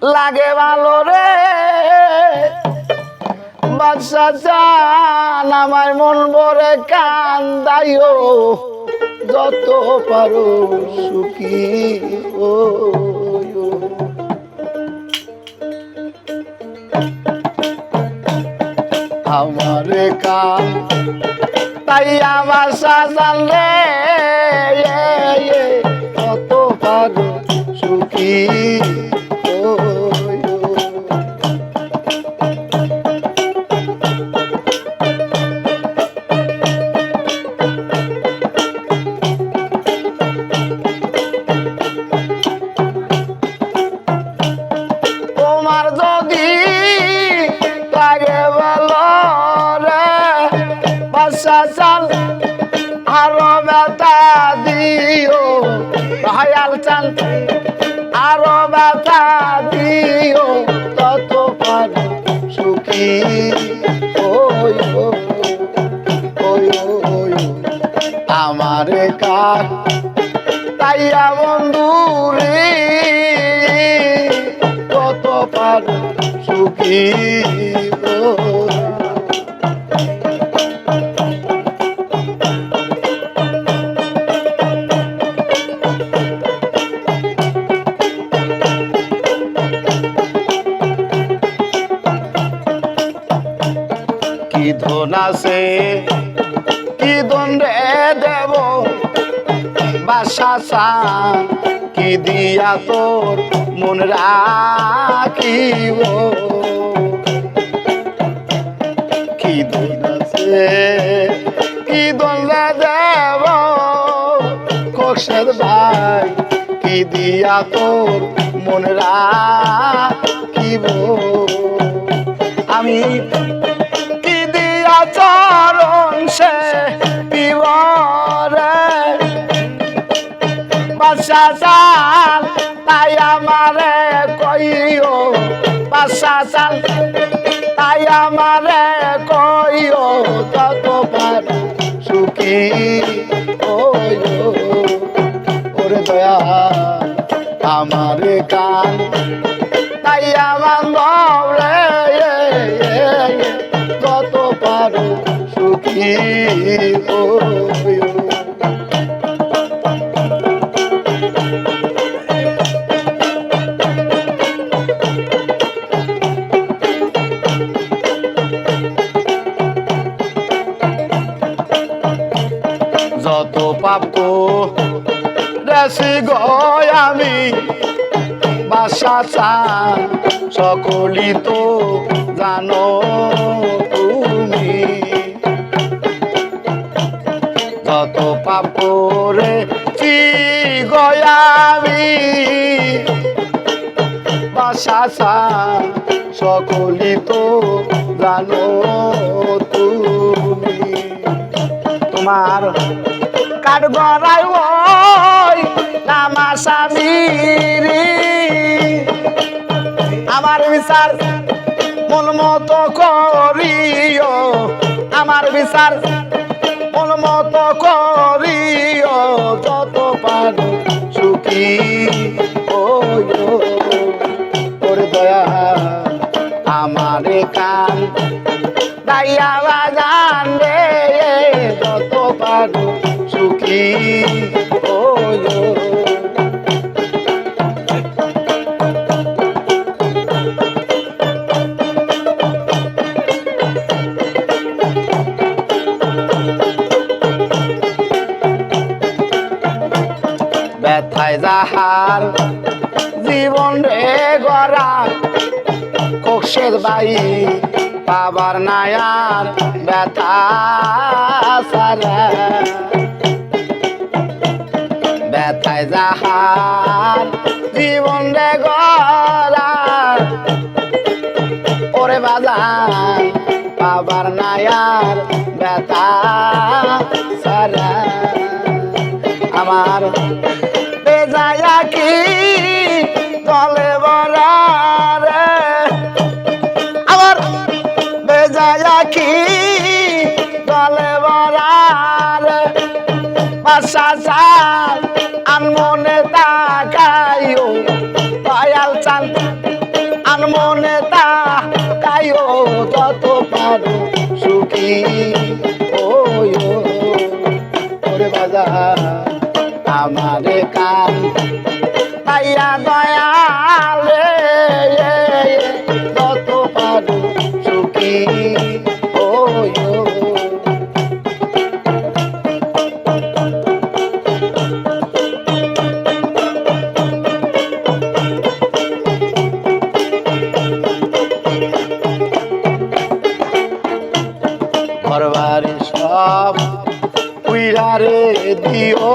লাগে ভালো রে বাদশা জান আমার মন ভরে কান্দাইও যত পারো সুখী ও আমার কান তাই আমার সাজান রে যত পারো সুখী তোমার যদি লাগে বলো রে বাদশা চাল আরো ব্যথা দিও হায়াল চাল আরো ব্যথা দিও তত পারো সুখী ওই ওই ওই আমার কার তাইয়া বন্ধু রে কত পারো সুখী কি ধন আছে কি দণ্ডে দেব বাদশা চান কি দিয়া তোর মন রাখিব কি ধন আছে কি দণ্ডে দেব খোরশেদ ভাই কি দিয়া তোর মন রাখিব আমি চরণ সে পিবরে বাদশা চাল তাই আমারে কইও বাদশা চাল তাই আমারে কইও তত পারো সুখী ওরে দয়া আমারে কান তাই আমার রে কত পারো সুখী যত পাপ করেছি গয় আমি বাদশা চান সকলই তো জানো তুমি যত পাপ করেছি গয় আমি বাদশা চান সকলই তো জানো তুমি তোমার কাঠ গড়াই ওই নামাসামিরি আমার বিচার মন মতো করিও আমার বিচার মন মতো করিও যত পারো সুখী ওরে দয়া আমারে কান দাইয়া বাজান রে যত পারো সুখী ব্যথায় যাহার জীবন রে গড়া কোষের বাই পাবার নায়ার ব্যথা সারা ব্যথায় যাহার জীবন রে গড়া ওরে বাজার পাবার নায়ার ব্যথা সারা আমার বেজায়া কি তলে বরারে আমার বেজায়া কি তলে বরারে বাদশা চাল আনমনে তাকাইও দয়াল চাল যত পারো সুখী ওরে বাজার আমারে কান তাইয়া দয়ালে যত পারো সুখী ঘরবাড়ি সব উইরারে দিও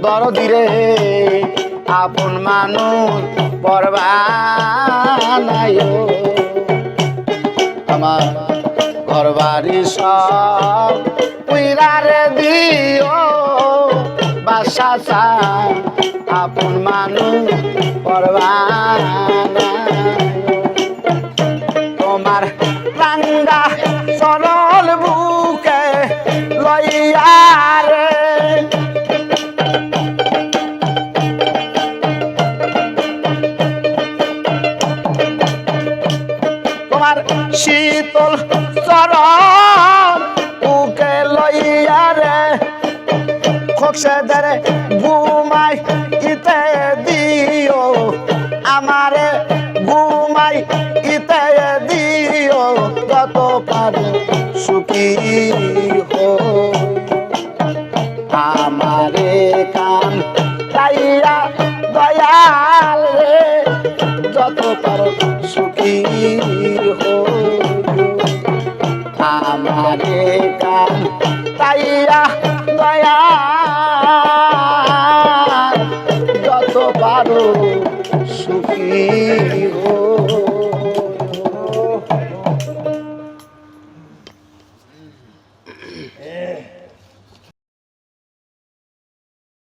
দরদিরে আপন মানুষ পরবানায়ো আমার ঘরবাড়ি সব উইরারে দিও বাসা চা আপন মানুষ পরবানায়ো তোমার রাঙ্গা সরল বুকে লইয়া রে তোমার শীতল সরল বুকে লইয়া রে খোকসে ধরে ঘুমাই ইতে দিও আমারে ঘুমাই ইতে দিও যত পারো সুখী হো আমারে কান তাইয়া দয়াল রে যত পারো সুখী হো আমারে কান তাইয়া দয়াল যত পারো সুখী হো।